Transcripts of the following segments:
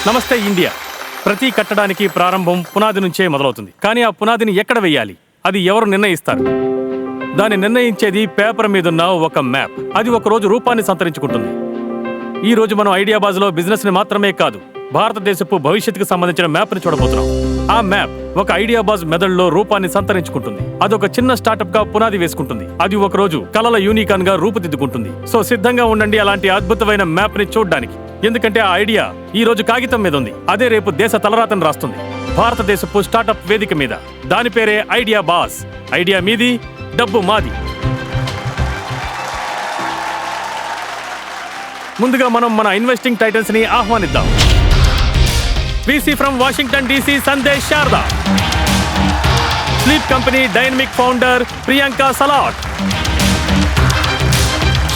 నమస్తే ఇండియా. ప్రతి కట్టడానికి ప్రారంభం పునాది నుంచే మొదలవుతుంది. కానీ ఆ పునాదిని ఎక్కడ వేయాలి, అది ఎవరు నిర్ణయిస్తారు? దాన్ని నిర్ణయించేది పేపర్ మీదున్న ఒక మ్యాప్. అది ఒక రోజు రూపాన్ని సంతరించుకుంటుంది. ఈ రోజు మనం ఐడియాబాజ్లో బిజినెస్ని మాత్రమే కాదు, భారతదేశపు భవిష్యత్తుకు సంబంధించిన మ్యాప్ని చూడబోతున్నాం. ఆ మ్యాప్ ఒక ఐడియాబాజ్ మెదడులో రూపాన్ని సంతరించుకుంటుంది. అదొక చిన్న స్టార్టప్ గా పునాది వేసుకుంటుంది. అది ఒక రోజు కలల యూనికాన్ గా రూపుదిద్దుకుంటుంది. సో సిద్ధంగా ఉండండి అలాంటి అద్భుతమైన మ్యాప్ ని చూడడానికి. ఎందుకంటే ఆ ఐడియా ఈ రోజు కాగితం మీద ఉంది, అదే రేపు దేశ తలరాతను రాస్తుంది. భారతదేశపు స్టార్టప్ వేదిక మీద. దాని పేరే ఐడియాబాజ్. ఐడియా మీది, డబ్బు మాది. ముందుగా మనం మన ఇన్వెస్టింగ్ టైటల్స్ ని ఆహ్వానిద్దాం. VC from Washington DC Sandesh Sharada. Sleep company dynamic founder Priyanka Salat.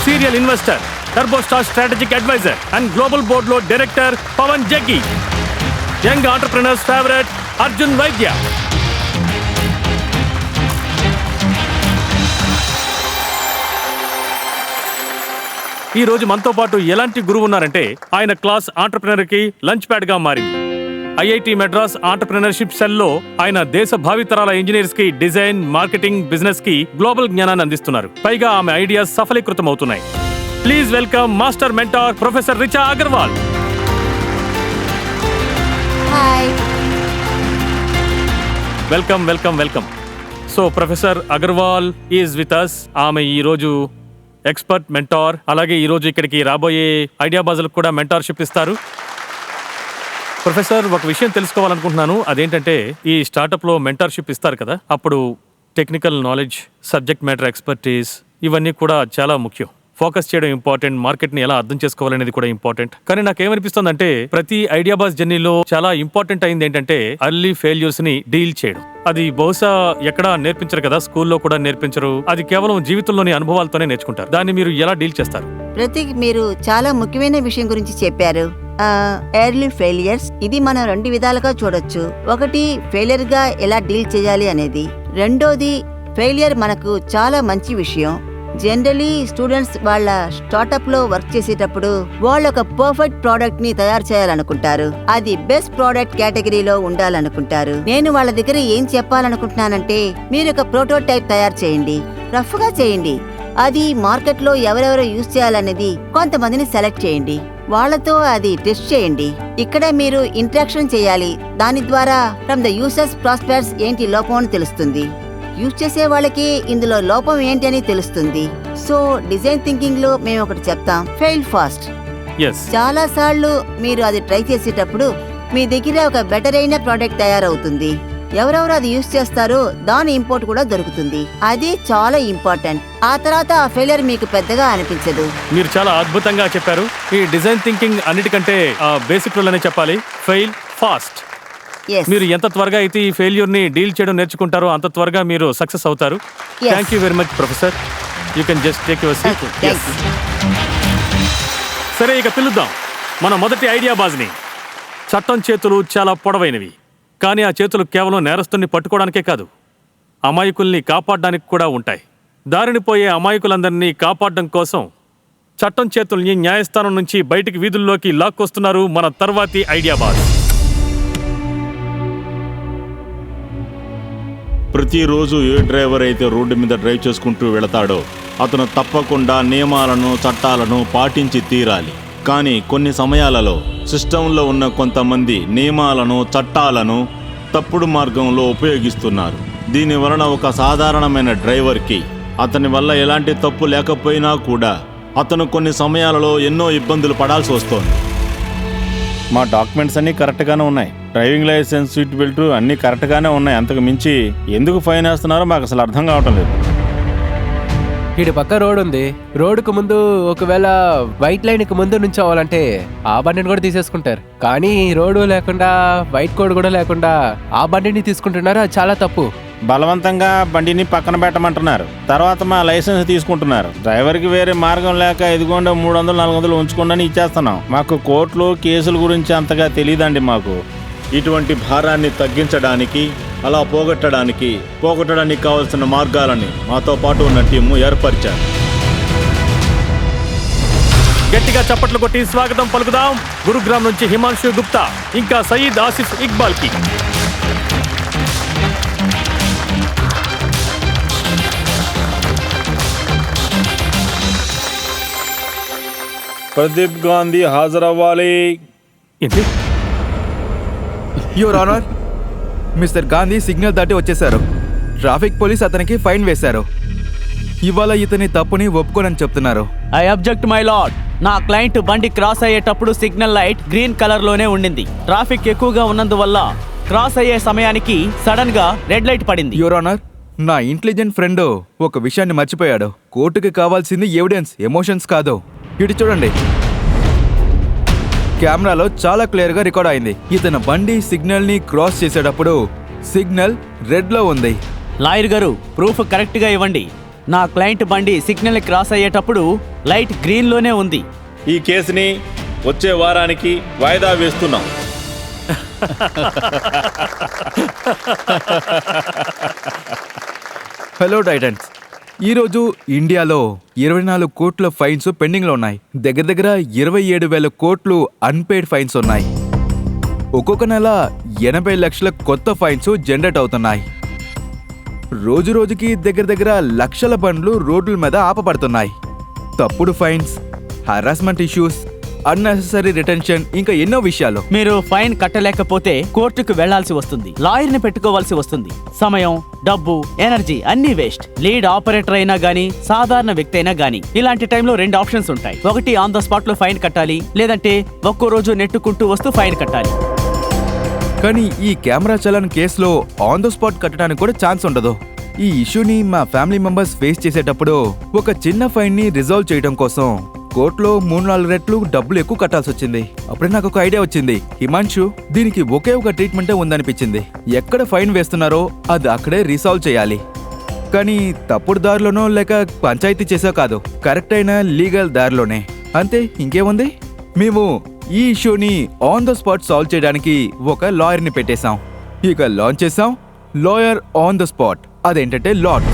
Serial investor, Turbostart strategic advisor and global board లో director Pawan Jaggi. Young entrepreneurs favourite Arjun Vaidya. ఈ రోజు మనతో పాటు ఎలాంటి గురువు ఉన్నారంటే ఆయన క్లాస్ ఆంటర్ప్రెనర్ కి లంచ్ ప్యాడ్ గా మారింది. IIT మెడ్రాస్ ఆంటర్ప్రెనర్షిప్ సెల్లో ఆయన దేశ భావితరాల ఇంజనీర్స్ కి డిజైన్, మార్కెటింగ్, బిజినెస్ కి గ్లోబల్ జ్ఞానాన్ని అందిస్తున్నారు. పైగా ఆమె ఐడియాస్ సఫలీకృతం అవుతున్నాయి. Please welcome master mentor professor Richa Agarwal. Hi. Welcome welcome welcome. So professor Agarwal is with us. ఆమె ఈ రోజు ఎక్స్పర్ట్ మెంటార్. అలాగే ఈ రోజు ఇక్కడికి రాబోయే ఐడియాబాజ్లకు కూడా మెంటార్షిప్ ఇస్తారు. ప్రొఫెసర్, ఒక విషయం తెలుసుకోవాలనుకుంటున్నాను. అదేంటంటే ఈ స్టార్టప్లో మెంటార్షిప్ ఇస్తారు కదా, అప్పుడు technical knowledge, subject matter expertise ఇవన్నీ కూడా చాలా ముఖ్యం. ఫోకస్ చేయడం ఇంపార్టెంట్, మార్కెట్ని ఎలా అర్థం చేసుకోవాలనేది కూడా ఇంపార్టెంట్. కానీ నాకేమనిపిస్తుందంటే ప్రతి ఐడియాబాజ్ జర్నీలో చాలా ఇంపార్టెంట్ అయింది ఏంటంటే ఎర్లీ ఫెయిల్యూర్స్ ని డీల్ చేయడం. అది బహుశా ఎక్కడా నేర్పించరు కదా, స్కూల్లో కూడా నేర్పించరు. అది కేవలం జీవితంలోని అనుభవాలతోనే నేర్చుకుంటారు. దాన్ని మీరు ఎలా డీల్ చేస్తారు? ప్రతీక్, మీరు చాలా ముఖ్యమైన విషయం గురించి చెప్పారు. Early failures. ఇది మనం 2 విధాలుగా చూడొచ్చు. ఒకటి, ఫెయిలియర్ గా ఎలా డీల్ చేయాలి అనేది. రెండోది, ఫెయిలియర్ మనకు చాలా మంచి విషయం. జనరలీ స్టూడెంట్స్ వాళ్ళ స్టార్టప్ లో వర్క్ చేసేటప్పుడు వాళ్ళు ఒక పర్ఫెక్ట్ ప్రోడక్ట్ ని తయారు చేయాలనుకుంటారు. అది బెస్ట్ ప్రోడక్ట్ కేటగిరీలో ఉండాలనుకుంటారు. నేను వాళ్ళ దగ్గర ఏం చెప్పాలనుకుంటున్నానంటే, మీరు ఒక ప్రోటోటైప్ తయారు చేయండి, రఫ్ గా చేయండి. అది మార్కెట్ లో ఎవరెవరో యూజ్ చేయాలనేది కొంతమందిని సెలెక్ట్ చేయండి, వాళ్లతో అది టెస్ట్ చేయండి. ఇక్కడ మీరు ఇంటరాక్షన్ చేయాలి. దాని ద్వారా ఫ్రమ్ ద యూజర్స్ ప్రాస్పెక్ట్స్ ఏంటి లోపం అని తెలుస్తుంది. యూజ్ చేసే వాళ్ళకి ఇందులో లోపం ఏంటి అని తెలుస్తుంది. సో డిజైన్ థింకింగ్ లో మేము ఒకటి చెప్తాం, ఫెయిల్ ఫాస్ట్. చాలా సార్లు మీరు అది ట్రై చేసేటప్పుడు మీ దగ్గర ఒక బెటర్ అయిన ప్రోడక్ట్ తయారవుతుంది. ఎవరెవరు అది యూజ్ చేస్తారో దాని ఇంపోర్ట్ కూడా దొరుకుతుంది. అది చాలా ఇంపార్టెంట్. ఆ తర్వాత ఆ ఫెయిలియర్ మీకు పెద్దగా అనిపించదు. మీరు చాలా అద్భుతంగా చెప్పారు. ఈ డిజైన్ థింకింగ్ అన్నిటికంటే బేసిక్ రూల్ అనే చెప్పాలి, ఫెయిల్ ఫాస్ట్. మీరు ఎంత త్వరగా అయితే ఈ ఫెయిల్యూర్ ని డీల్ చేయడం నేర్చుకుంటారో అంత త్వరగా మీరు సక్సెస్ అవుతారు. Thank you very much professor. You can just take your seat. సరే, ఇక పిలుద్దాం మన మొదటి ఐడియాబాజ్ని. చట్టం చేతులు చాలా పొడవైనవి, కానీ ఆ చేతులు కేవలం నేరస్తుల్ని పట్టుకోవడానికే కాదు, అమాయకుల్ని కాపాడడానికి కూడా ఉంటాయి. దారిని పోయే అమాయకులందరినీ కాపాడడం కోసం చట్టం చేతుల్ని న్యాయస్థానం నుంచి బయటికి వీధుల్లోకి లాక్కొస్తున్నారు మన తర్వాతి ఐడియాబాజ్. ప్రతిరోజు ఏ డ్రైవర్ అయితే రోడ్డు మీద డ్రైవ్ చేసుకుంటూ వెళతాడో అతను తప్పకుండా నియమాలను, చట్టాలను పాటించి తీరాలి. కానీ కొన్ని సమయాలలో సిస్టంలో ఉన్న కొంతమంది నియమాలను, చట్టాలను తప్పుడు మార్గంలో ఉపయోగిస్తున్నారు. దీని వలన ఒక సాధారణమైన డ్రైవర్కి అతని వల్ల ఎలాంటి తప్పు లేకపోయినా కూడా అతను కొన్ని సమయాలలో ఎన్నో ఇబ్బందులు పడాల్సి వస్తోంది. మా డాక్యుమెంట్స్ అన్నీ కరెక్ట్గానే ఉన్నాయి, డ్రైవింగ్ లైసెన్స్, సీట్ బెల్ట్ అన్నీ కరెక్ట్గానే ఉన్నాయి. అంతకు మించి ఎందుకు ఫైన్ వేస్తున్నారో మాకు అసలు అర్థం కావటం లేదు. ఇటు పక్క రోడ్ ఉంది, రోడ్డుకు ముందు ఒకవేళ వైట్ లైన్కి ముందు నుంచోవాలంటే ఆ బండిని కూడా తీసేసుకుంటారు. కానీ రోడ్డు లేకుండా, వైట్ కోడ్ కూడా లేకుండా ఆ బండిని తీసుకుంటున్నారు. అది చాలా తప్పు. బలవంతంగా బండిని పక్కన పెట్టమంటున్నారు, తర్వాత మా లైసెన్స్ తీసుకుంటున్నారు. డ్రైవర్కి వేరే మార్గం లేక ఇదిగోండి 300-400 ఉంచుకోండి అని ఇచ్చేస్తున్నాం. మాకు కోర్టులు, కేసుల గురించి అంతగా తెలియదండి. మాకు ఇటువంటి భారాన్ని తగ్గించడానికి, అలా పోగొట్టడానికి కావలసిన మార్గాలని మాతో పాటు ఉన్న టీము ఏర్పరిచారు. గట్టిగా చప్పట్లు కొట్టి స్వాగతం పలుకుదాం గురుగ్రామ్ నుంచి హిమాంశు గుప్తా ఇంకా సయీద్ ఆసిఫ్ ఇక్బాల్ కి. ప్రదీప్ గాంధీ హాజరవ్వాలి. ఏంటి? Your honour, mister Gandhi signal దాటి వచ్చేశారు. ట్రాఫిక్ పోలీస్ అతనికి ఫైన్ వేశారు. ఇవాళ ఇతని తప్పుని ఒప్పుకోనని చెప్తున్నారు. I object my lord. నా క్లయింట్ బండి క్రాస్ అయ్యేటప్పుడు సిగ్నల్ లైట్ గ్రీన్ కలర్ లోనే ఉండింది. ట్రాఫిక్ ఎక్కువగా ఉన్నందువల్ల క్రాస్ అయ్యే సమయానికి సడన్ గా రెడ్ లైట్ పడింది. యువర్ ఆనర్, నా ఇంటెలిజెంట్ ఫ్రెండ్ ఒక విషయాన్ని మర్చిపోయాడు. కోర్టుకి కావాల్సింది ఎవిడెన్స్, ఎమోషన్స్ కాదు. ఇటు చూడండి, కెమెరాలో చాలా క్లియర్ గా రికార్డ్ అయింది. ఇతను బండి సిగ్నల్ ని క్రాస్ చేసేటప్పుడు సిగ్నల్ రెడ్ లో ఉంది. లాయర్ గారు, ప్రూఫ్ కరెక్ట్ గా ఇవ్వండి. నా క్లయింట్ బండి సిగ్నల్ క్రాస్ అయ్యేటప్పుడు లైట్ గ్రీన్ లోనే ఉంది. ఈ కేసుని వచ్చే వారానికి వాయిదా వేస్తున్నాం. హలో టైటన్స్, ఈరోజు ఇండియాలో 24 కోట్ల ఫైన్స్ పెండింగ్లో ఉన్నాయి. దగ్గర దగ్గర 27,000 కోట్లు అన్పెయిడ్ ఫైన్స్ ఉన్నాయి. ఒక్కొక్క నెల 80 లక్షల కొత్త ఫైన్స్ జనరేట్ అవుతున్నాయి. రోజు రోజుకి దగ్గర దగ్గర లక్షల బండ్లు రోడ్ల మీద ఆపబడుతున్నాయి. తప్పుడు fines, harassment issues, unnecessary retention, ఇంకా ఎన్నో విషయాలు. మీరు ఫైన్ కట్టలేకపోతే కోర్టుకు వెళ్లాల్సి వస్తుంది, లాయర్ ని పెట్టుకోవాల్సి వస్తుంది. సమయం, డబ్బు, ఎనర్జీ అన్ని వేస్ట్. లీడ్ ఆపరేటర్ అయినా గానీ సాధారణ వ్యక్తి అయినా గానీ ఇలాంటి టైంలో 2 ఆప్షన్స్ ఉంటాయి. ఒకటి ఆన్ ద స్పాట్ లో ఫైన్ కట్టాలి, లేదంటే ఒక్కో రోజు నెట్టుకుంటూ వస్తూ ఫైన్ కట్టాలి. కానీ ఈ కెమెరా చలాన్ కేసులో ఆన్ ద స్పాట్ కట్టడానికి కూడా ఛాన్స్ ఉండదు. ఈ ఇష్యూని మా ఫ్యామిలీ మెంబర్స్ ఫేస్ చేసేటప్పుడు ఒక చిన్న ఫైన్ ని రిజాల్వ్ చేయడం కోసం కోర్టులో 3-4 రెట్లు డబ్బులు ఎక్కువ కట్టాల్సి వచ్చింది. అప్పుడే నాకు ఒక ఐడియా వచ్చింది. హిమాంశు, దీనికి ఒకే ఒక ట్రీట్మెంటే ఉందనిపించింది. ఎక్కడ ఫైన్ వేస్తున్నారో అది అక్కడే రీసాల్వ్ చేయాలి. కానీ తప్పుడు దారిలోనో లేక పంచాయతీ చేసా కాదు, కరెక్ట్ అయిన లీగల్ దారిలోనే. అంతే, ఇంకేముంది. మేము ఈ ఇష్యూని ఆన్ ద స్పాట్ సాల్వ్ చేయడానికి ఒక లాయర్ని పెట్టేశాం. ఇక లాంచ్ చేసాం లాయర్ ఆన్ ద స్పాట్. అదేంటంటే లాట్.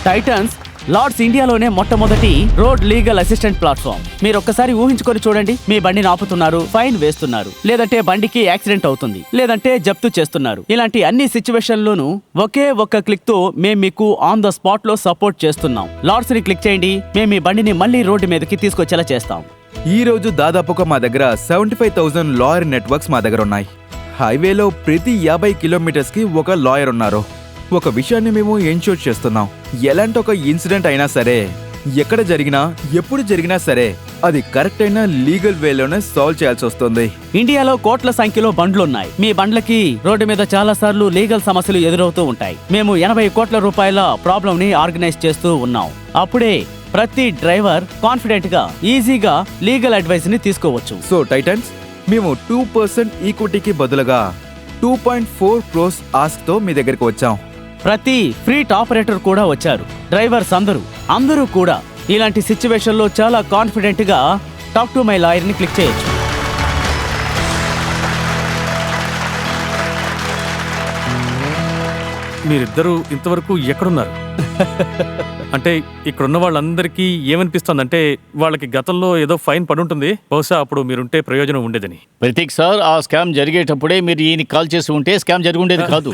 టైటన్స్ లార్డ్స్ ఇండియాలోనే మొట్టమొదటి రోడ్ లీగల్ అసిస్టెంట్ ప్లాట్ఫామ్. మీరు ఒక్కసారి ఊహించుకొని చూడండి. మీ బండిని ఆపుతున్నారు, ఫైన్ వేస్తున్నారు, లేదంటే బండికి యాక్సిడెంట్ అవుతుంది, లేదంటే జప్తు చేస్తున్నారు. ఇలాంటి అన్ని సిచ్యువేషన్లోనూ ఒకే ఒక్క క్లిక్ తో మేము మీకు ఆన్ ద స్పాట్ లో సపోర్ట్ చేస్తున్నాం. లార్డ్స్ ని క్లిక్ చేయండి, మేము మీ బండిని మళ్ళీ రోడ్డు మీదకి తీసుకొచ్చేలా చేస్తాం. ఈ రోజు దాదాపుగా మా దగ్గర 75,000 లాయర్ నెట్వర్క్స్ మా దగ్గర ఉన్నాయి. హైవేలో ప్రతి 50 కిలోమీటర్స్ కి ఒక లాయర్ ఉన్నారు. ఒక విషయాన్ని మేము ఎన్షూర్ చేస్తున్నాం. ఎలాంటి ఒక ఇన్సిడెంట్ అయినా సరే, ఎక్కడ జరిగినా, ఎప్పుడు జరిగినా సరే, అది కరెక్ట్ అయిన లీగల్ వేలోనే సాల్వ్ చేయాల్సి వస్తుంది. ఇండియాలో కోట్ల సంఖ్యలో బండ్లున్నాయి. మీ బండ్లకి రోడ్డు మీద చాలా సార్లు లీగల్ సమస్యలు ఎదురవుతూ ఉంటాయి. మేము 80 కోట్ల రూపాయల ప్రాబ్లం ని ఆర్గనైజ్ చేస్తూ ఉన్నాం. అప్పుడే ప్రతి డ్రైవర్ కాన్ఫిడెంట్ గా, ఈజీగా లీగల్ అడ్వైస్ ని తీసుకోవచ్చు. సో టైటన్స్, మేము 2% ఈక్విటీకి బదులుగా 2.4 crores ఆస్క్ తో మీ దగ్గరికి వచ్చాం. ప్రతి ఫ్లీట్ ఆపరేటర్ కూడా వచ్చారు. డ్రైవర్స్ అందరూ కూడా ఇలాంటి సిచ్యువేషన్ లో చాలా కాన్ఫిడెంట్ గా టాక్ టు మై లాయర్ ని క్లిక్ చేయొచ్చు. మీరిద్దరూ ఇంతవరకు ఎక్కడున్నారు? అంటే ఇక్కడున్న వాళ్ళందరికీ ఏమనిపిస్తోందంటే వాళ్ళకి గతంలో ఏదో ఫైన్ పడుంటుంది, బహుశా అప్పుడు మీరుంటే ప్రయోజనం ఉండేదని. ప్రతీక్ సార్, ఆ స్కామ్ జరిగేటప్పుడే మీరు ఈయన కాల్ చేసి ఉంటే స్కామ్ జరిగి ఉండేది కాదు.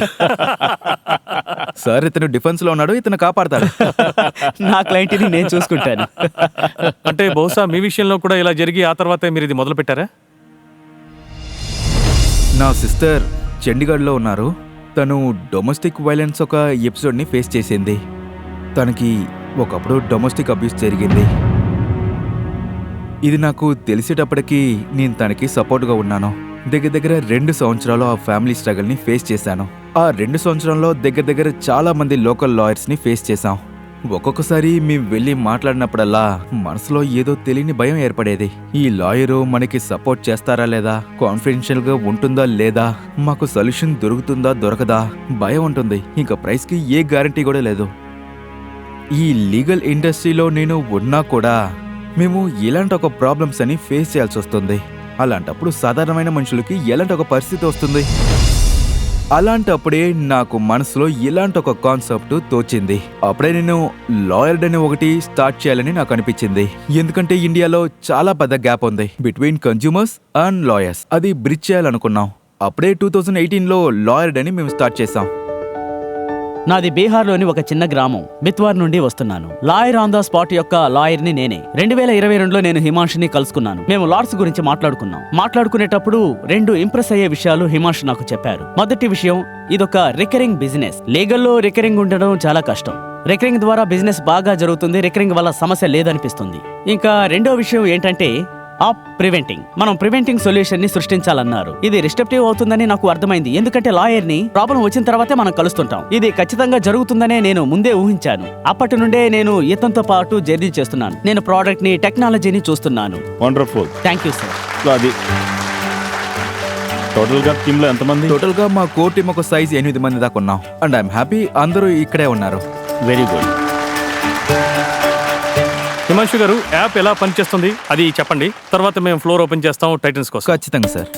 సార్, ఇతను డిఫెన్స్ లో ఉన్నాడు, ఇతను కాపాడతాడు. నా క్లయింట్ ని నేను చూసుకుంటాను. అంటే బహుశా మీ విషయంలో కూడా ఇలా జరిగి ఆ తర్వాతే మీరు ఇది మొదలు పెట్టారా? నా సిస్టర్ చండీగఢ్లో ఉన్నారు. తను డొమెస్టిక్ వైలెన్స్ ఒక ఎపిసోడ్ని ఫేస్ చేసింది. తనకి ఒకప్పుడు డొమెస్టిక్ అబ్యూస్ జరిగింది. ఇది నాకు తెలిసేటప్పటికీ నేను తనకి సపోర్ట్గా ఉన్నాను. దగ్గర దగ్గర 2 సంవత్సరాలు ఆ ఫ్యామిలీ స్ట్రగల్ని ఫేస్ చేశాను. ఆ 2 సంవత్సరాల్లో దగ్గర దగ్గర చాలా మంది లోకల్ లాయర్స్ని ఫేస్ చేశాం. ఒక్కొక్కసారి మేము వెళ్ళి మాట్లాడినప్పుడల్లా మనసులో ఏదో తెలియని భయం ఏర్పడేది. ఈ లాయరు మనకి సపోర్ట్ చేస్తారా లేదా, కాన్ఫిడెన్షియల్ గా ఉంటుందా లేదా, మాకు సొల్యూషన్ దొరుకుతుందా దొరకదా, భయం ఉంటుంది. ఇంకా ప్రైస్ కి ఏ గ్యారంటీ కూడా లేదు. ఈ లీగల్ ఇండస్ట్రీలో నేను ఉన్నా కూడా మేము ఇలాంటి ఒక ప్రాబ్లమ్స్ అని ఫేస్ చేయాల్సి వస్తుంది. అలాంటప్పుడు సాధారణమైన మనుషులకి ఎలాంటి ఒక పరిస్థితి వస్తుంది? అలాంటప్పుడే నాకు మనసులో ఇలాంటి ఒక కాన్సెప్ట్ తోచింది. అప్పుడే నేను లాయర్డ్ అని ఒకటి స్టార్ట్ చేయాలని నాకు అనిపించింది. ఎందుకంటే ఇండియాలో చాలా పెద్ద గ్యాప్ ఉంది బిట్వీన్ కన్జ్యూమర్స్ అండ్ లాయర్స్. అది బ్రిడ్జ్ చేయాలనుకున్నాం. అప్పుడే 2018లో లాయర్డ్ అని మేము స్టార్ట్ చేసాం. నాది బీహార్లోని ఒక చిన్న గ్రామం బిత్వార్ నుండి వస్తున్నాను. లాయర్ ఆన్ ద స్పాట్ యొక్క లాయర్ని నేనే. 2022లో నేను హిమాంషుని కలుసుకున్నాను. మేము లార్డ్స్ గురించి మాట్లాడుకునేటప్పుడు 2 ఇంప్రెస్ అయ్యే విషయాలు హిమాంషు నాకు చెప్పారు. మొదటి విషయం, ఇదొక రికరింగ్ బిజినెస్. లీగల్లో రికరింగ్ ఉండడం చాలా కష్టం. రికరింగ్ ద్వారా బిజినెస్ బాగా జరుగుతుంది. రికరింగ్ వల్ల సమస్య లేదనిపిస్తుంది. ఇంకా రెండో విషయం ఏంటంటే మనం ప్రివెంటింగ్ సొల్యూషన్ ని సృష్టించాలన్నారు. ఇది రిస్ట్రిక్టివ్ అవుతుందని నాకు అర్థమైంది. ఎందుకంటే లాయర్ ని ప్రాబ్లం వచ్చిన తర్వాతే మనం కలుస్తుంటాం. ఇది ఖచ్చితంగా జరుగుతుందనే నేను ముందే ఊహించాను. అప్పటి నుండే నేను ఇతనితో పాటు జర్నీ చేస్తున్నాను. నేను ప్రోడక్ట్ ని, టెక్నాలజీని చూస్తున్నాను. వండర్ఫుల్. Thank you sir. అది టోటల్ గా టీమ్ లో ఎంతమంది? టోటల్ గా మా కోర్ టీం ఒక సైజ్ 8 మంది దాకా ఉన్నాం. అండ్ ఐఎమ్ హ్యాపీ అందరూ ఇక్కడే ఉన్నారు. Very good. హిమాంశు గారు, యాప్ ఎలా పనిచేస్తుంది అది చెప్పండి. తర్వాత మేము ఫ్లోర్ ఓపెన్ చేస్తాం టైటన్స్ కోసం. ఖచ్చితంగా సార్.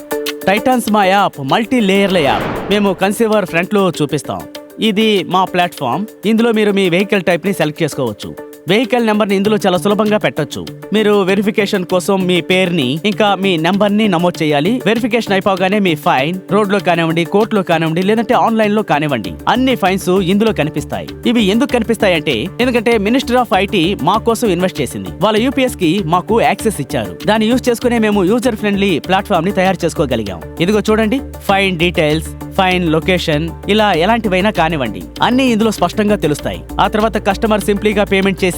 టైటాన్స్ మా యాప్ మల్టీ లేయర్ల యాప్. మేము కన్స్యూమర్ ఫ్రంట్ లో చూపిస్తాం. ఇది మా ప్లాట్ఫామ్. ఇందులో మీరు మీ వెహికల్ టైప్ ని సెలెక్ట్ చేసుకోవచ్చు. వెహికల్ నెంబర్ ని ఇందులో చాలా సులభంగా పెట్టొచ్చు. మీరు వెరిఫికేషన్ కోసం మీ పేరుని ఇంకా మీ నెంబర్ ని నమోదు చేయాలి. వెరిఫికేషన్ అయిపోగానే మీ ఫైన్ రోడ్ లో కానివ్వండి, కోర్టులో కానివ్వండి, లేదంటే ఆన్లైన్ లో కానివ్వండి, అన్ని ఫైన్స్ ఇందులో కనిపిస్తాయి. ఇవి ఎందుకు కనిపిస్తాయి అంటే, ఎందుకంటే మినిస్టర్ ఆఫ్ ఐటీ మా కోసం ఇన్వెస్ట్ చేసింది. వాళ్ళ యూపీఎస్ కి మాకు యాక్సెస్ ఇచ్చారు. దాన్ని యూజ్ చేసుకునే మేము యూజర్ ఫ్రెండ్లీ ప్లాట్ఫామ్ ని తయారు చేసుకోగలిగాం. ఇదిగో చూడండి, ఫైన్ డీటెయిల్స్, ఫైన్ లొకేషన్, ఇలా ఎలాంటివైనా కానివ్వండి అన్ని ఇందులో స్పష్టంగా తెలుస్తాయి. ఆ తర్వాత కస్టమర్ సింప్లీగా పేమెంట్ చేసి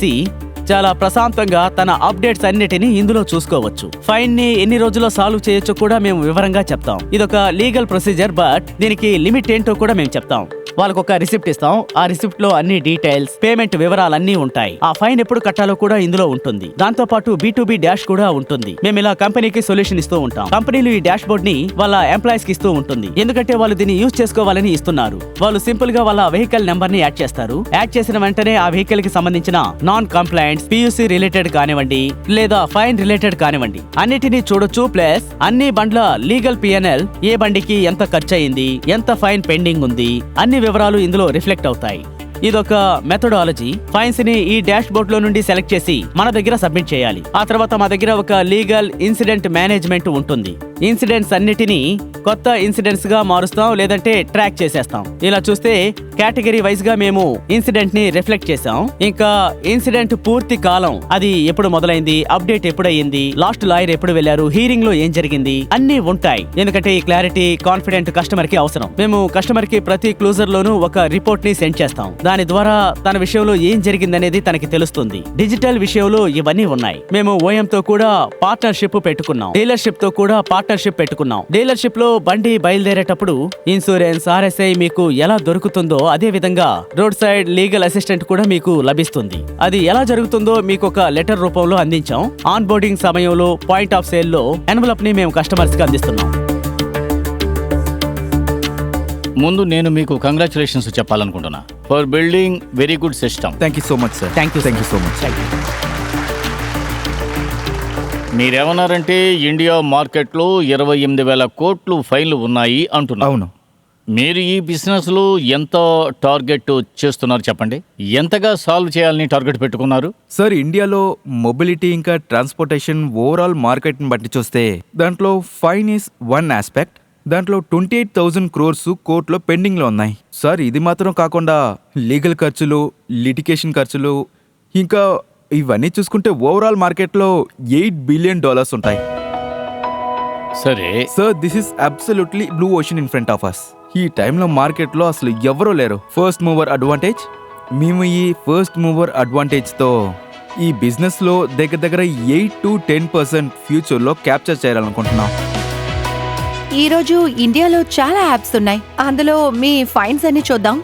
చాలా ప్రశాంతంగా తన అప్డేట్స్ అన్నిటిని ఇందులో చూసుకోవచ్చు. ఫైన్ ని ఎన్ని రోజుల్లో సాల్వ్ చేయొచ్చో కూడా మేము వివరంగా చెప్తాం. ఇదొక లీగల్ ప్రొసీజర్, బట్ దీనికి లిమిట్ ఏంటో కూడా మేము చెప్తాం. వాళ్ళకు ఒక రిసిప్ట్ ఇస్తాం. ఆ రిసిప్ట్ లో అన్ని డీటెయిల్స్, పేమెంట్ వివరాలన్నీ ఉంటాయి. ఆ ఫైన్ ఎప్పుడు కట్టాలో కూడా ఇందులో ఉంటుంది. దాంతో పాటు B2B డాష్ కూడా ఉంటుంది. మేము ఇలా కంపెనీకి సొల్యూషన్ ఇస్తూ ఉంటాం. కంపెనీలు ఈ డాష్ బోర్డ్ ని వాళ్ళ ఎంప్లాయీస్ కి ఇస్తూ ఉంటుంది. ఎందుకంటే వాళ్ళు దీన్ని యూజ్ చేసుకోవాలని ఇస్తున్నారు. వాళ్ళు సింపుల్ గా వాళ్ళ వెహికల్ నెంబర్ ని యాడ్ చేస్తారు. యాడ్ చేసిన వెంటనే ఆ వెహికల్ కి సంబంధించిన నాన్ కంప్లైంట్స్, PUC రిలేటెడ్ కానివ్వండి, లేదా ఫైన్ రిలేటెడ్ కానివ్వండి, అన్నిటినీ చూడొచ్చు. ప్లస్ అన్ని బండ్ల లీగల్ PNL, ఏ బండికి ఎంత ఖర్చు అయింది, ఎంత ఫైన్ పెండింగ్ ఉంది, అన్ని వివరాలు ఇందులో రిఫ్లెక్ట్ అవుతాయి. ఇదొక మెథడాలజీ. ఫైన్స్ ని ఈ డాష్ బోర్డ్ లో నుండి సెలెక్ట్ చేసి మన దగ్గర సబ్మిట్ చేయాలి. ఆ తర్వాత మా దగ్గర ఒక లీగల్ ఇన్సిడెంట్ మేనేజ్మెంట్ ఉంటుంది. ఇన్సిడెంట్స్ అన్నిటినీ కొత్త ఇన్సిడెంట్స్ గా మారుస్తాం, లేదంటే ట్రాక్ చేసేస్తాం. ఇలా చూస్తే కేటగిరీ వైజ్ గా మేము ఇన్సిడెంట్ ని రిఫ్లెక్ట్ చేసాం. ఇంకా ఇన్సిడెంట్ పూర్తి కాలం, అది ఎప్పుడు మొదలైంది, అప్డేట్ ఎప్పుడు అయ్యింది, లాస్ట్ లాయర్ ఎప్పుడు వెళ్లారు, హీరింగ్ లో ఏం జరిగింది, అన్ని ఉంటాయి. ఎందుకంటే ఈ క్లారిటీ, కాన్ఫిడెంట్ కస్టమర్ కి అవసరం. మేము కస్టమర్ కి ప్రతి క్లూజర్ లోనూ ఒక రిపోర్ట్ ని సెండ్ చేస్తాం. దాని ద్వారా తన విషయంలో ఏం జరిగిందనేది తనకి తెలుస్తుంది. డిజిటల్ విషయంలో ఇవన్నీ ఉన్నాయి. మేము OEM తో కూడా పార్ట్నర్షిప్ పెట్టుకున్నాం. డీలర్షిప్ తో కూడా పార్ట్నర్షిప్ పెట్టుకున్నాం. డీలర్షిప్ లో బండి బయలుదేరేటప్పుడు ఇన్సూరెన్స్, RSI మీకు ఎలా దొరుకుతుందో అదే విధంగా రోడ్ సైడ్ లీగల్ అసిస్టెంట్ కూడా మీకు లభిస్తుంది. అది ఎలా జరుగుతుందో మీకు ఒక లెటర్ రూపంలో అందించాం. ఆన్ బోర్డింగ్ సమయంలో పాయింట్ ఆఫ్ సేల్ లో ఎన్వలప్ ని మేము కస్టమర్స్ కి అందిస్తున్నాం. ముందు నేను మీకు కంగ్రాచులేషన్స్ చెప్పాలనుకుంటున్నా for building very good system. Thank you so much sir. Thank you so much. మీరేమన్నారంటే ఇండియా మార్కెట్లో 28,000 కోట్లు ఫైన్లు ఉన్నాయి అంటున్నారు. అవును. మీరు ఈ బిజినెస్ లో ఎంత టార్గెట్ చేస్తున్నారు చెప్పండి. ఎంతగా సాల్వ్ చేయాలని టార్గెట్ పెట్టుకున్నారు? సార్, ఇండియాలో మొబిలిటీ ఇంకా ట్రాన్స్పోర్టేషన్ ఓవరాల్ మార్కెట్ ని బట్టి చూస్తే దాంట్లో ఫైన్ ఇస్ వన్ ఆస్పెక్ట్. దాంట్లో 28,000 crores కోర్టులో పెండింగ్ లో ఉన్నాయి. సార్, ఇది మాత్రం కాకుండా లీగల్ ఖర్చులు, లిటిగేషన్ ఖర్చులు, ఇంకా ఇవన్నీ చూసుకుంటే ఓవరాల్ మార్కెట్లో $8 billion ఉంటాయి. సరే sir, this is absolutely blue ocean in front of us. ఈ టైంలో మార్కెట్లో అసలు ఎవరూ లేరు. First mover advantage. మేము ఈ ఫస్ట్ మూవర్ అడ్వాంటేజ్తో ఈ బిజినెస్లో దగ్గర 8 to 10% ఫ్యూచర్లో క్యాప్చర్ చేయాలనుకుంటున్నాం. ఈరోజు ఇండియాలో చాలా యాప్స్ ఉన్నాయి. అందులో మీ ఫైన్స్ అన్ని చూద్దాం.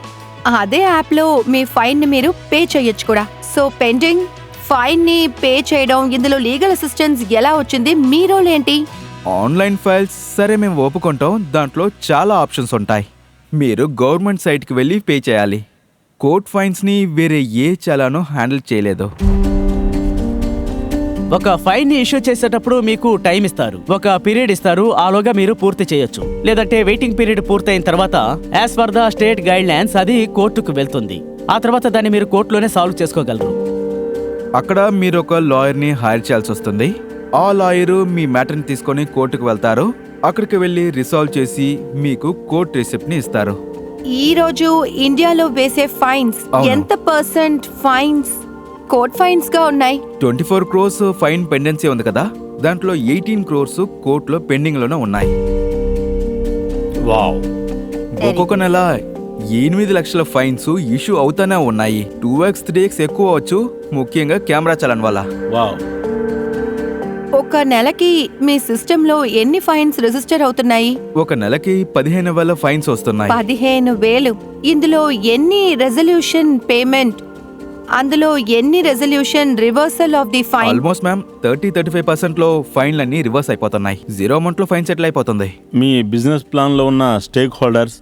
అదే యాప్ లో మీ ఫైన్ ని మీరు పే చేయొచ్చు కూడా. సో పెండింగ్ ఫైన్ ని పే చేయడం, ఇందులో లీగల్ అసిస్టెన్స్ ఎలా వచ్చింది, మీ రోల్ ఏంటి? ఆన్లైన్ ఫైల్స్ సరే మేము ఒప్పుకుంటాం. దాంట్లో చాలా ఆప్షన్స్ ఉంటాయి. మీరు గవర్నమెంట్ సైట్కి వెళ్ళి పే చేయాలి. కోర్ట్ ఫైన్స్ని వేరే ఏ చలాను హ్యాండిల్ చేయలేదు. ఒక ఫైన్ ని ఇష్యూ చేసేటప్పుడు మీకు టైం ఇస్తారు, ఒక పీరియడ్ ఇస్తారు, ఆలోగా మీరు పూర్తి చేయొచ్చు. లేదంటే వెయిటింగ్ పీరియడ్ పూర్తయిన తర్వాత as per the state guide lines అది కోర్టుకు వెళ్తుంది. ఆ తర్వాత దాన్ని మీరు కోర్టులోనే సాల్వ్ చేసుకోగలరు. అక్కడ మీరు ఒక లాయర్ని హైర్ చేయాల్సి వస్తుంది. ఆ లాయరు మీ మ్యాటర్ని తీసుకొని కోర్టుకు వెళ్తారు. అక్కడికి వెళ్ళి రిసాల్వ్ చేసి మీకు కోర్ట్ రిసిప్ట్ని ఇస్తారు. ఈ రోజు ఇండియాలో వేసే ఫైన్స్ అవును. ఎంత పర్సెంట్ ఫైన్స్ కోర్ట్ ఫైన్స్ గా ఉన్నాయి? 24 crores ఫైన్ పెండెన్సీ ఉంది కదా, దాంట్లో 18 crores కోర్టులో పెండింగ్లోనే ఉన్నాయి. వావ్. ఒక్కొక్క నెల 8 లక్షల ఫైన్స్ ఇష్యూ అవుతానే ఉన్నాయి. 2x 3x ఎక్కువ అవచ్చు, ముఖ్యంగా కెమెరా చలన్ వల్ల. వావ్. ఒక నెలకి మీ సిస్టమ్ లో ఎన్ని ఫైన్స్ రిజిస్టర్ అవుతున్నాయి? ఒక నెలకి 15,000 ఫైన్స్ వస్తున్నాయి. 15,000. ఇందులో ఎన్ని రెజల్యూషన్ పేమెంట్, అందులో ఎన్ని resolution reversal of the fine? Almost ma'am 30-35% లో ఫైన్లన్నీ రివర్స్ అయిపోతున్నాయి. జీరో అమౌంట్ లో ఫైన్ సెటిల్ అయిపోతుంది. మీ బిజినెస్ ప్లాన్లో ఉన్న స్టేక్ హోల్డర్స్,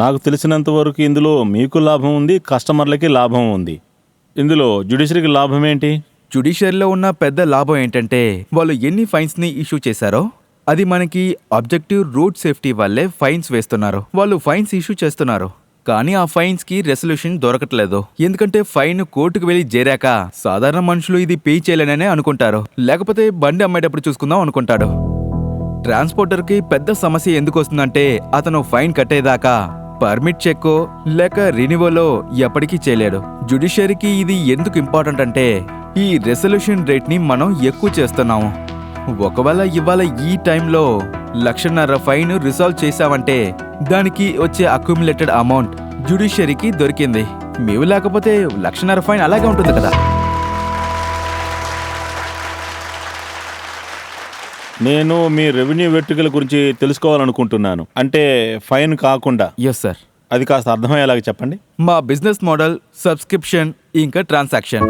నాకు తెలిసినంత వరకు ఇందులో మీకు లాభం ఉంది, కస్టమర్లకి లాభం ఉంది. ఇందులో జ్యుడిషియరీకి లాభం ఏంటి? జ్యుడిషియరీలో ఉన్న పెద్ద లాభం ఏంటంటే వాళ్ళు ఎన్ని ఫైన్స్ ని ఇష్యూ చేశారో అది మనకి ఆబ్జెక్టివ్ రోడ్ సేఫ్టీ వల్లే ఫైన్స్ వేస్తున్నారు. వాళ్ళు ఫైన్స్ ఇష్యూ చేస్తున్నారు, కానీ ఆ ఫైన్స్ కి రెసల్యూషన్ దొరకట్లేదు. ఎందుకంటే ఫైన్ కోర్టుకు వెళ్లి చేరాక సాధారణ మనుషులు ఇది పే చేయలేననే అనుకుంటారు, లేకపోతే బండి అమ్మేటప్పుడు చూసుకుందాం అనుకుంటాడు. ట్రాన్స్పోర్టర్ కి పెద్ద సమస్య ఎందుకు వస్తుందంటే అతను ఫైన్ కట్టేదాకా పర్మిట్ చెక్కో లేక రినివోలో ఎప్పటికీ చేయలేడు. జ్యుడిషియరీకి ఇది ఎందుకు ఇంపార్టెంట్ అంటే ఈ రెసల్యూషన్ రేట్ ని మనం ఎక్కువ చేస్తున్నాము. ఒకవేళ ఇవాళ ఈ టైంలో 1,50,000 ఫైన్ రిసాల్వ్ చేశామంటే దానికి వచ్చే అక్యుములేటెడ్ అమౌంట్ జ్యుడిషియరీకి దొరికింది. మేము లేకపోతే 1,50,000 ఫైన్ అలాగే ఉంటుంది కదా. నేను మీ రెవెన్యూ వెట్టుకల గురించి తెలుసుకోవాలనుకుంటున్నాను. అంటే ఫైన్ కాకుండా. Yes sir. అది కాస్త అర్థమయ్యేలాగా చెప్పండి. మా బిజినెస్ మోడల్ సబ్స్క్రిప్షన్ ఇంకా ట్రాన్సాక్షన్.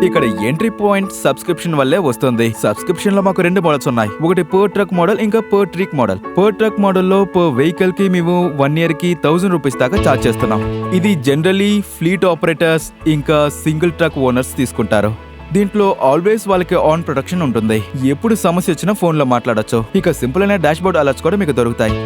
ఇక్కడ ఎంట్రీ పాయింట్ సబ్స్క్రిప్షన్ వల్లే వస్తుంది. సబ్స్క్రిప్షన్ లో మాకు 2 మోడల్స్ ఉన్నాయి. ఒకటి పర్ ట్రక్ మోడల్, ఇంకా per trip model. Per truck మోడల్లో పర్ వెహికల్ కి మేము 1 year కి 1,000 రూపీస్ దాకా ఛార్జ్ చేస్తున్నాం. ఇది జనరలీ ఫ్లీట్ ఆపరేటర్స్ ఇంకా సింగిల్ ట్రక్ ఓనర్స్ తీసుకుంటారు. దీంట్లో ఆల్వేస్ వాళ్ళకి ఆన్ ప్రొటెక్షన్ ఉంటుంది. ఎప్పుడు సమస్య వచ్చినా ఫోన్ లో మాట్లాడొచ్చు. ఇక సింపుల్ అయిన డాష్ బోర్డ్ అలర్ట్స్ కూడా మీకు దొరుకుతాయి.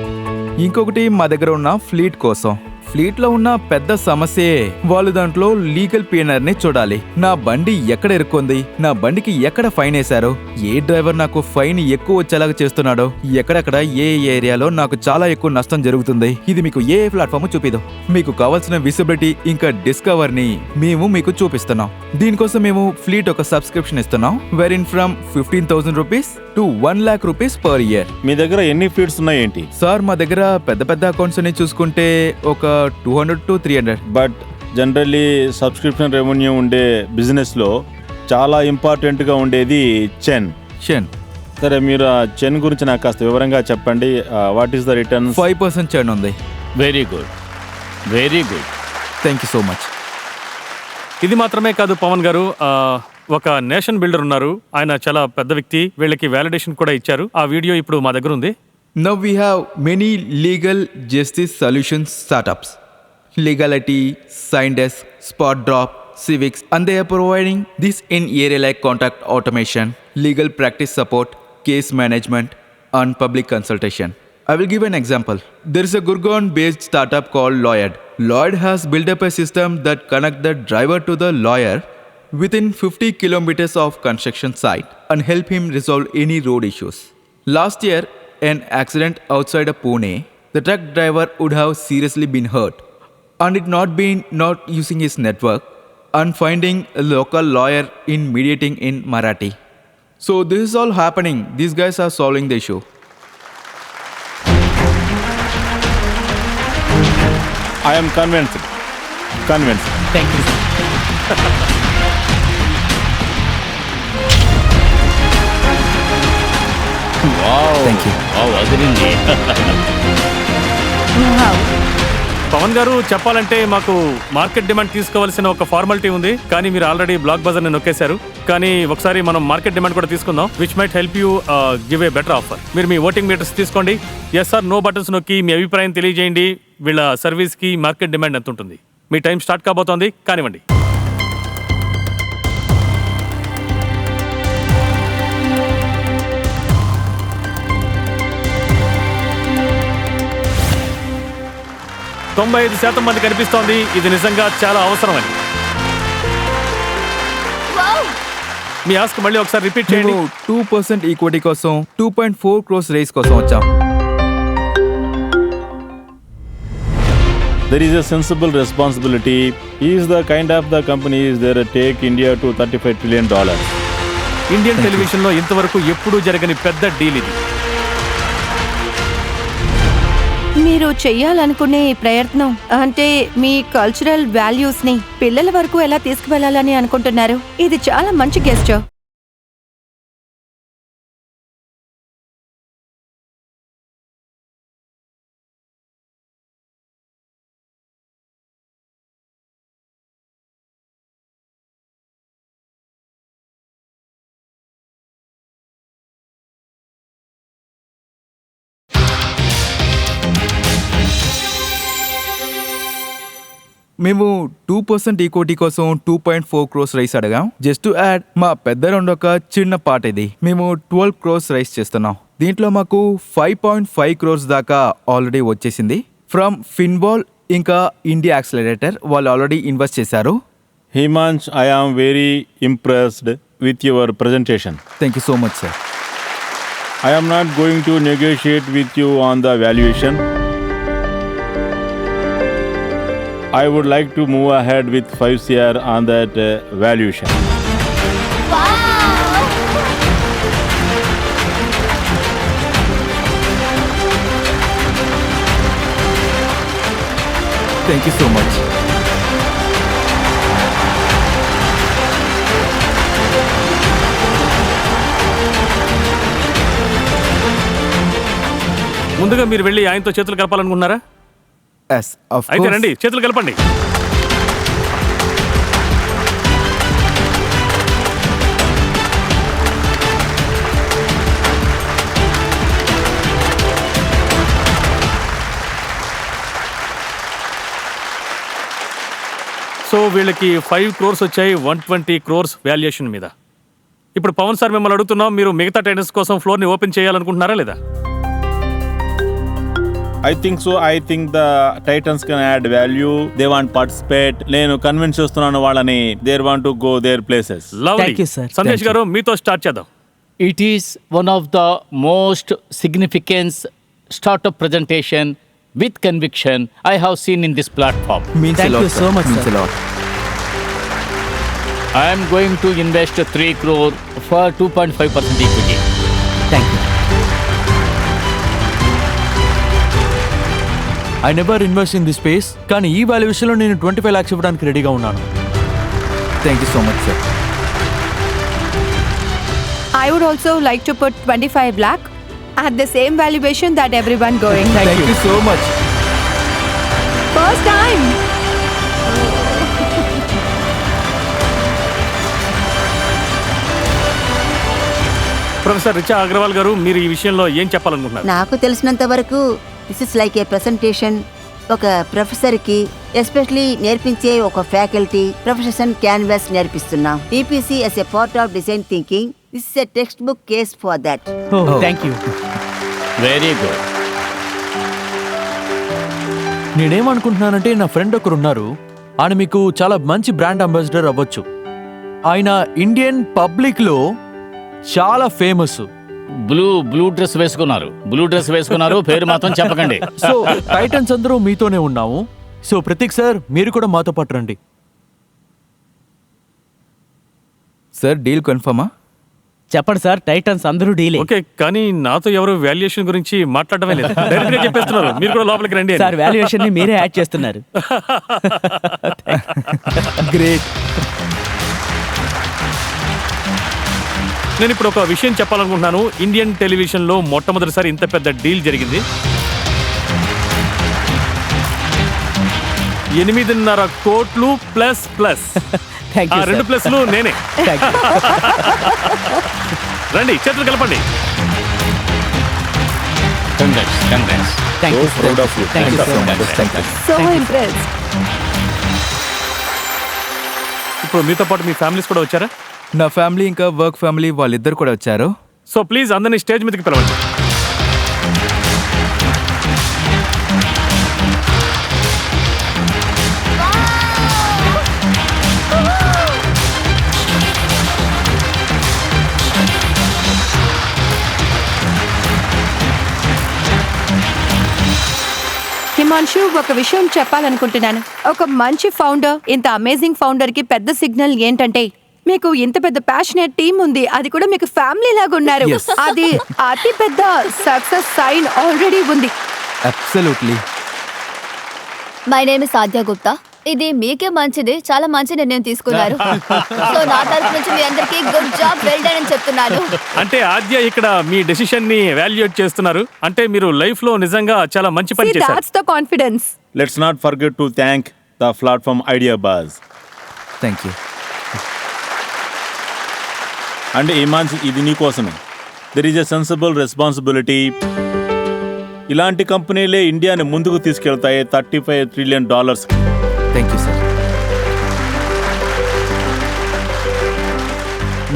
ఇంకొకటి మా దగ్గర ఉన్న ఫ్లీట్ కోసం. ఫ్లీట్ లో ఉన్న పెద్ద సమస్యే వాళ్ళు దాంట్లో లీగల్ పిఎన్ఆర్ ని చూడాలి. నా బండి ఎక్కడ ఇరుక్కుంది, నా బండికి ఎక్కడ ఫైన్ వేశారో, ఏ డ్రైవర్ నాకు ఫైన్ ఎక్కువ వచ్చేలాగా చేస్తున్నాడో, ఎక్కడెక్కడ ఏ ఏరియాలో నాకు చాలా ఎక్కువ నష్టం జరుగుతుంది, ఇది మీకు ఏ ప్లాట్ఫామ్ చూపిదు. మీకు కావాల్సిన విజిబిలిటీ ఇంకా డిస్కవర్ ని మేము మీకు చూపిస్తున్నాం. దీనికోసం మేము ఫ్లీట్ ఒక సబ్స్క్రిప్షన్ ఇస్తున్నాం, where in from 15,000 rupees to 1 lakh rupees per year. మీ దగ్గర ఎన్ని ఫీడ్స్ ఉన్నాయి ఏంటి? సార్ మా దగ్గర పెద్ద పెద్ద అకౌంట్స్ అని చూసుకుంటే ఒక 200 to 300. But generally subscription revenue ఉండే బిజినెస్లో చాలా ఇంపార్టెంట్గా ఉండేది చెన్. సరే, మీరు ఆ చెన్ గురించి నాకు కాస్త వివరంగా చెప్పండి. What is the return? 5% churn ఉంది. Very good, very good. Thank you so much. ఇది మాత్రమే కాదు పవన్ గారు, ఒక నేషన్ బిల్డర్ ఉన్నారు, ఆయన చాలా పెద్ద వ్యక్తి, వీళ్ళకి వ్యాలిడేషన్ కూడా ఇచ్చారు. ఆ వీడియో ఇప్పుడు మా దగ్గర ఉంది. Now we have many legal justice solutions startups. Legality, Sign-Desk, Spot Drop, Civics, and they are providing this in area like contract automation, legal practice support, case management, and public consultation. I will give an example. There is a Gurgaon-based startup called Lloyd. Lloyd has built up a system that connects the driver to the lawyer within 50 kilometers of construction site and help him resolve any road issues. Last year, an accident outside of Pune, the truck driver would have seriously been hurt, and it not using his network and finding a local lawyer in mediating in Marathi. So this is all happening. These guys are solving the issue. I am convinced. Thank you. Thank you. అదిరింది. పవన్ గారు, చెప్పాలంటే మాకు market demand తీసుకోవాల్సిన ఒక formality ఉంది, కానీ మీరు already black buzzer ని నొక్కేశారు. కానీ ఒకసారి మనం మార్కెట్ డిమాండ్ కూడా తీసుకుందాం, which might help you give a better offer. మీరు మీ ఓటింగ్ మీటర్స్ తీసుకోండి, ఎస్ ఆర్ నో బటన్స్ నొక్కి మీ అభిప్రాయం తెలియజేయండి. వీళ్ళ సర్వీస్ కి మార్కెట్ డిమాండ్ ఎంత ఉంటుంది? మీ టైం స్టార్ట్ కాబోతోంది, కానివ్వండి. 95% మంది కనిపిస్తోంది ఇది నిజంగా చాలా అవసరమని. మీ ఆస్క్ మళ్ళీ ఒకసారి రిపీట్ చేయండి. మేము 2% ఈక్విటీ కోసం 2.4 crores రేస్ కోసం వచ్చాం. There is a sensible responsibility. Is the kind of the companies that take India to $35 trillion. Indian television లో ఇంతవరకు ఎప్పుడూ జరగని పెద్ద డీల్ ఇది. మీరు చెయ్యాలనుకునే ఈ ప్రయత్నం అంటే మీ కల్చరల్ వాల్యూస్ ని పిల్లల వరకు ఎలా తీసుకువెళ్ళాలని అనుకుంటున్నారు? ఇది చాలా మంచి గెస్చర్. మేము 2% ఈక్విటీ కోసం 2.4 crores రైస్ అడగాం. జస్ట్ టు యాడ్ మా పెద్ద రెండు ఒక చిన్న పార్ట్ ఇది. మేము 12 crores రైస్ చేస్తున్నాం. దీంట్లో మాకు 5.5 crores దాకా ఆల్రెడీ వచ్చేసింది. ఫ్రమ్ ఫిన్బాల్ ఇంకా ఇండియా యాక్సిలరేటర్ వాళ్ళు ఆల్రెడీ ఇన్వెస్ట్ చేశారు. Himansh, I am very impressed with your presentation. Thank you so much sir. I am not going to negotiate with you on the valuation. I would like to move ahead with 5 CR on that valuation. Thank you so much. ముందుగా మీరు వెళ్ళి ఆయనతో చేతులు కలపాలనుకున్నారా? Yes of అయితే course. రండి చేతులు కలపండి. So వీళ్ళకి 5 crores వచ్చాయి 120 crores వాల్యుయేషన్ మీద. ఇప్పుడు పవన్ సార్ మిమ్మల్ని అడుగుతున్నాం, మీరు మిగతా టైటన్స్ కోసం ఫ్లోర్ని ఓపెన్ చేయాలనుకుంటున్నారా లేదా? I think so. I think the Titans can add value. They want participate. నేను కన్విన్స్ చేస్తున్నాను వాళ్ళని. They want to go their places. Lovely. Thank you, sir. Sandesh గారు మీతో స్టార్ట్ చేద్దాం. It is one of the most significant startup presentation with conviction I have seen in this platform. Means Thank a lot, you so sir. much, Means sir. a lot. I am going to invest 3 crore for 2.5% equity. Thank you. I never invest in the space, కానీ ఈ వాల్యుయేషన్లో నేను 25 lakhs ఇవ్వడానికి రెడీగా ఉన్నాను. Thank you so much sir. I would also like to put 25 lakh at the same valuation that everyone going. Thank you so much. First time. Professor Richa Agarwal గారు మీరు ఈ విషయంలో ఏం చెప్పాలనుకుంటున్నారు? నాకు తెలిసినంత వరకు this is like a presentation. ఒక ప్రొఫెసర్కి ఎస్పెషలీ నేర్పించే ఒక ఫ్యాకల్టీ ప్రొఫెషన్ క్యాన్వాస్ నేర్పిస్తున్నాం. TPC is a part of design thinking. This is a textbook case for that. Thank you. Very good. నేనేమనుకుంటున్నానంటే నా ఫ్రెండ్ ఒకరు ఉన్నారు, ఆయన మీకు చాలా మంచి బ్రాండ్ అంబాసిడర్ అవ్వచ్చు. ఆయన ఇండియన్ పబ్లిక్లో చాలా ఫేమస్. బ్లూ డ్రెస్ వేసుకున్నారు పేరు మాత్రం చెప్పకండి. సో టైటన్స్ అందరూ మీతోనే ఉన్నాము. సో ప్రతీక్ సార్ మీరు కూడా మాతో పాటు రండి. సార్ డీల్ కన్ఫర్మా? చెప్పండి సార్, టైటన్స్ అందరూ డీలే. ఓకే, కానీ నాతో ఎవరు వాల్యుయేషన్ గురించి మాట్లాడడమే లేదు. డైరెక్ట్ గా చెప్పేస్తున్నారు మీరు కూడా లోపలికి రండి అని. సార్ వాల్యుయేషన్ ని మీరే యాడ్ చేస్తున్నారు. గ్రేట్. నేను ఇప్పుడు ఒక విషయం చెప్పాలనుకుంటున్నాను. ఇండియన్ టెలివిజన్లో మొట్టమొదటిసారి ఇంత పెద్ద డీల్ జరిగింది. 8.5 కోట్లు ప్లస్ థ్యాంక్ ఆ యూ 2 ప్లస్లు నేనే. రండి చేతులు కలపండి. Congrats. Thank you. Proud of you. Thank you so much. So impressed. ఇప్పుడు మీతో పాటు మీ ఫ్యామిలీస్ కూడా వచ్చారా? నా ఫ్యామిలీ ఇంకా వర్క్ ఫ్యామిలీ వాళ్ళిద్దరు కూడా వచ్చారు. సో ప్లీజ్ అందరినీ స్టేజ్ మీదకి పిలవండి. హిమాంశు, ఒక విషయం చెప్పాలనుకుంటున్నాను. ఒక మంచి ఫౌండర్, ఇంత అమేజింగ్ ఫౌండర్ కి పెద్ద సిగ్నల్ ఏంటంటే మీకు ఇంత పెద్ద ప్యాషనేట్ టీమ్ ఉంది, అది కూడా మీకు ఫ్యామిలీ లాగా ఉన్నారు. అది అతి పెద్ద సక్సెస్ సైన్ ఆల్రెడీ ఉంది. అబ్సల్యూట్లీ. మై నేమ్ ఇస్ ఆద్య గుప్తా. ఇది మీకే మంచిది, చాలా మంచి నిర్ణయం తీసుకున్నారు. సో నా తరపు నుంచి మీ అందరికీ గుడ్ జాబ్, వెల్ డన్ అని చెప్తున్నాను. అంటే ఆద్య ఇక్కడ మీ డెసిషన్ ని వాల్యుయేట్ చేస్తున్నారు. అంటే మీరు లైఫ్ లో నిజంగా చాలా మంచి పని చేశారు. That's the confidence. Let's not forget to thank the platform Ideabaaz. Thank you. And ఇమాన్స్, ఇది నీకోసమే. There is a sensible responsibility. ఇలాంటి కంపెనీలే ఇండియాని ముందుకు తీసుకెళ్తాయి $35 trillion. Thank you sir.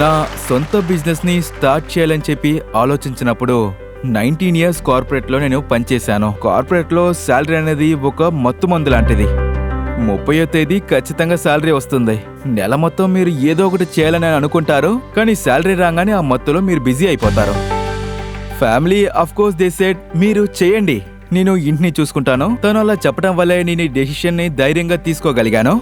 నా సొంత బిజినెస్ని స్టార్ట్ చేయాలని చెప్పి ఆలోచించినప్పుడు 19 years కార్పొరేట్లో నేను పనిచేశాను. కార్పొరేట్లో శాలరీ అనేది ఒక మత్తు మందు లాంటిది. 30వ తేదీ ఖచ్చితంగా శాలరీ వస్తుంది. నెల మొత్తం మీరు ఏదో ఒకటి చేయాలని అనుకుంటారు, కానీ శాలరీ రాగానే ఆ మత్తులో మీరు బిజీ అయిపోతారు. Family of course they said మీరు చేయండి, నేను ఇంటిని చూసుకుంటాను. తను అలా చెప్పడం వల్లే నేను ఈ డెసిషన్ ని ధైర్యంగా తీసుకోగలిగాను.